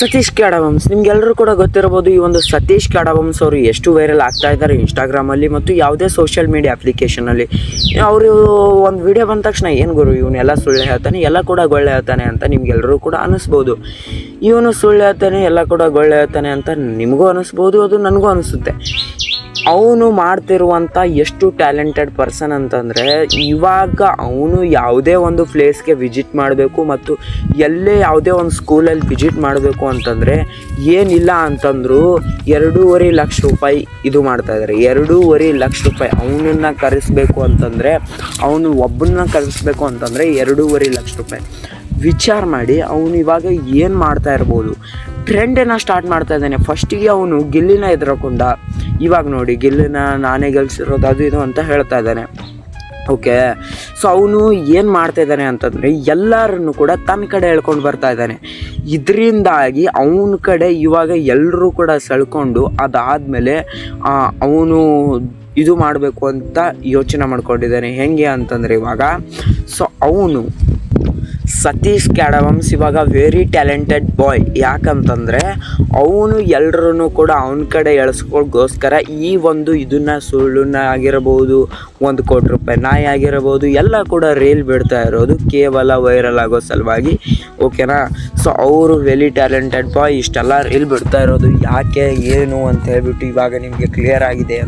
ಸತೀಶ್ ಕ್ಯಾಡವಂಸ್ ನಿಮ್ಗೆಲ್ಲರೂ ಕೂಡ ಗೊತ್ತಿರಬಹುದು. ಈ ಒಂದು ಸತೀಶ್ ಕ್ಯಾಡವಂಸ್ ಅವರು ಎಷ್ಟು ವೈರಲ್ ಆಗ್ತಾ ಇದ್ದಾರೆ ಇನ್ಸ್ಟಾಗ್ರಾಮಲ್ಲಿ ಮತ್ತು ಯಾವುದೇ ಸೋಷಿಯಲ್ ಮೀಡಿಯಾ ಅಪ್ಲಿಕೇಶನಲ್ಲಿ. ಅವರು ಒಂದು ವಿಡಿಯೋ ಬಂದ ತಕ್ಷಣ ಏನು ಗುರು ಇವನ್ನೆಲ್ಲ ಸುಳ್ಳು ಹೇಳ್ತಾನೆ, ಎಲ್ಲ ಕೂಡ ಗೊಳ್ಳೆ ಹೇಳ್ತಾನೆ ಅಂತ ನಿಮ್ಗೆಲ್ಲರೂ ಕೂಡ ಅನ್ನಿಸ್ಬೋದು. ಇವನು ಸುಳ್ಳು ಹೇಳ್ತಾನೆ, ಎಲ್ಲ ಕೂಡ ಗೊಳ್ಳೆ ಹೇಳ್ತಾನೆ ಅಂತ ನಿಮಗೂ ಅನ್ನಿಸ್ಬೋದು, ಅದು ನನಗೂ ಅನಿಸುತ್ತೆ. ಅವನು ಮಾಡ್ತಿರುವಂಥ ಎಷ್ಟು ಟ್ಯಾಲೆಂಟೆಡ್ ಪರ್ಸನ್ ಅಂತಂದರೆ, ಇವಾಗ ಅವನು ಯಾವುದೇ ಒಂದು ಪ್ಲೇಸ್ಗೆ ವಿಸಿಟ್ ಮಾಡಬೇಕು ಮತ್ತು ಎಲ್ಲೇ ಯಾವುದೇ ಒಂದು ಸ್ಕೂಲಲ್ಲಿ ವಿಸಿಟ್ ಮಾಡಬೇಕು ಅಂತಂದರೆ ಏನಿಲ್ಲ ಅಂತಂದರೂ 2.5 ಲಕ್ಷ ರೂಪಾಯಿ ಇದು ಮಾಡ್ತಾಯಿದ್ದಾರೆ. 2.5 ಲಕ್ಷ ರೂಪಾಯಿ ಅವನನ್ನು ಕರೆಸಬೇಕು ಅಂತಂದರೆ, ಅವನು ಒಬ್ಬನ್ನ ಕರೆಸಬೇಕು ಅಂತಂದರೆ 2.5 ಲಕ್ಷ ರೂಪಾಯಿ. ವಿಚಾರ ಮಾಡಿ ಅವನು ಇವಾಗ ಏನು ಮಾಡ್ತಾ ಇರ್ಬೋದು. ಟ್ರೆಂಡನ್ನು ಸ್ಟಾರ್ಟ್ ಮಾಡ್ತಾ ಇದ್ದಾನೆ. ಫಸ್ಟಿಗೆ ಅವನು ಗಿಲ್ಲಿನ ಎದುರಕೊಂಡ, ಇವಾಗ ನೋಡಿ ಗಿಲ್ಲಿನ ನಾನೇ ಗೆಲ್ಸಿರೋದು ಅದು ಇದು ಅಂತ ಹೇಳ್ತಾ ಇದ್ದಾನೆ. ಓಕೆ, ಸೊ ಅವನು ಏನು ಮಾಡ್ತಾ ಇದ್ದಾನೆ ಅಂತಂದರೆ ಎಲ್ಲರನ್ನು ಕೂಡ ತನ್ನ ಕಡೆ ಎಳ್ಕೊಂಡು ಬರ್ತಾ ಇದ್ದಾನೆ. ಇದರಿಂದಾಗಿ ಅವನ ಕಡೆ ಇವಾಗ ಎಲ್ಲರೂ ಕೂಡ ಸೆಳ್ಕೊಂಡು ಅದಾದಮೇಲೆ ಅವನು ಇದು ಮಾಡಬೇಕು ಅಂತ ಯೋಚನೆ ಮಾಡ್ಕೊಂಡಿದ್ದಾನೆ. ಹೆಂಗೆ ಅಂತಂದರೆ ಇವಾಗ ಸೊ ಅವನು ಸತೀಶ್ ಕ್ಯಾಡವಂಸ್ ಇವಾಗ ವೆರಿ ಟ್ಯಾಲೆಂಟೆಡ್ ಬಾಯ್. ಯಾಕಂತಂದರೆ ಅವನು ಎಲ್ಲರೂ ಕೂಡ ಅವನ ಕಡೆ ಎಳ್ಸ್ಕೊಳ್ಳೋಕ್ಕೋಸ್ಕರ ಈ ಒಂದು ಇದನ್ನು ಸುಳ್ಳನ್ನ ಆಗಿರಬಹುದು, 1 ಕೋಟಿ ರೂಪಾಯಿ ನಾಯಿ ಆಗಿರಬಹುದು, ಎಲ್ಲ ಕೂಡ ರೀಲ್ ಬಿಡ್ತಾ ಇರೋದು ಕೇವಲ ವೈರಲ್ ಆಗೋ ಸಲುವಾಗಿ. ಓಕೆನಾ? ಸೊ ಅವರು ವೆರಿ ಟ್ಯಾಲೆಂಟೆಡ್ ಬಾಯ್. ಇಷ್ಟೆಲ್ಲ ರೀಲ್ ಬಿಡ್ತಾ ಇರೋದು ಯಾಕೆ ಏನು ಅಂತ ಹೇಳ್ಬಿಟ್ಟು ಇವಾಗ ನಿಮಗೆ ಕ್ಲಿಯರ್ ಆಗಿದೆ.